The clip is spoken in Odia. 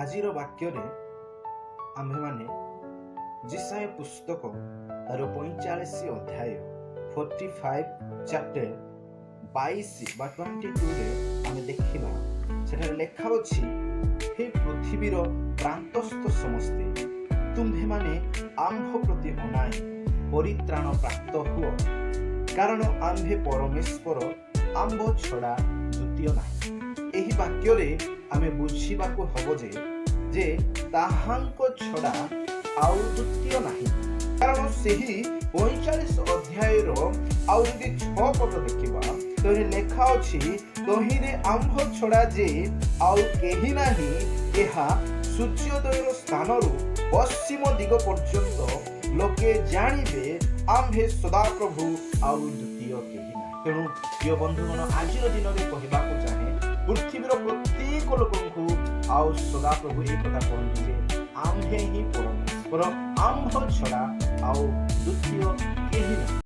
ଆଜିର ବାକ୍ୟରେ ଆମ୍ଭେମାନେ ଯେଶାୟା ପୁସ୍ତକ ତାର 45 ଅଧ୍ୟାୟ 45 ଚାପ୍ଟର 22 ବା 22ରେ ଆମେ ଦେଖିବା। ସେଠାରେ ଲେଖା ଅଛି, ହେ ପୃଥିବୀର ପ୍ରାନ୍ତସ୍ଥ ସମସ୍ତେ, ତୁମ୍ଭେମାନେ ଆମ୍ଭ ପ୍ରତି ଅନାଇ ପରିତ୍ରାଣ ପ୍ରାପ୍ତ ହୁଅ, କାରଣ ଆମ୍ଭେ ପରମେଶ୍ୱର, ଆମ୍ଭ ଛଡ଼ା ଦ୍ୱିତୀୟ ନାହିଁ। ଏହି ବାକ୍ୟରେ ଆମେ ବୁଝିବାକୁ ହବ ଯେ ତାହାଙ୍କ ଛଡ଼ା ଆଉ ଦ୍ୱିତୀୟ ନାହିଁ। କାରଣ ସେହି 45 ଅଧ୍ୟାୟର ଆଉ ଯଦି 6 ପଦ ଦେଖିବା, ତହିଁରେ ଲେଖା ଅଛି, ତହିଁରେ ଆମ୍ଭ ଛଡ଼ା ଯେ ଆଉ କେହି ନାହିଁ, ଏହା ସୂର୍ଯ୍ୟୋଦୟର ସ୍ଥାନରୁ ପଶ୍ଚିମ ଦିଗ ପର୍ଯ୍ୟନ୍ତ ଲୋକେ ଜାଣିବେ, ଆମ୍ଭେ ସଦାପ୍ରଭୁ, ଆଉ ଦ୍ୱିତୀୟ କେହି ନାହିଁ। ତେଣୁ ପ୍ରିୟ ବନ୍ଧୁଗଣ, ଆଜିର ଦିନରେ କହିବାକୁ ଚାହେଁ, ପୃଥିବୀର ପ୍ରତ୍ୟେକ ଲୋକଙ୍କୁ ଆଉ ସଦାପ୍ରଭୁ ଏହି କଥା କହନ୍ତି ଯେ ଆମ୍ଭେ ହିଁ ପରମେଶ୍ୱର, ଆମ୍ଭ ଛଡ଼ା ଆଉ ଦ୍ୱିତୀୟ କେହି ନାହିଁ।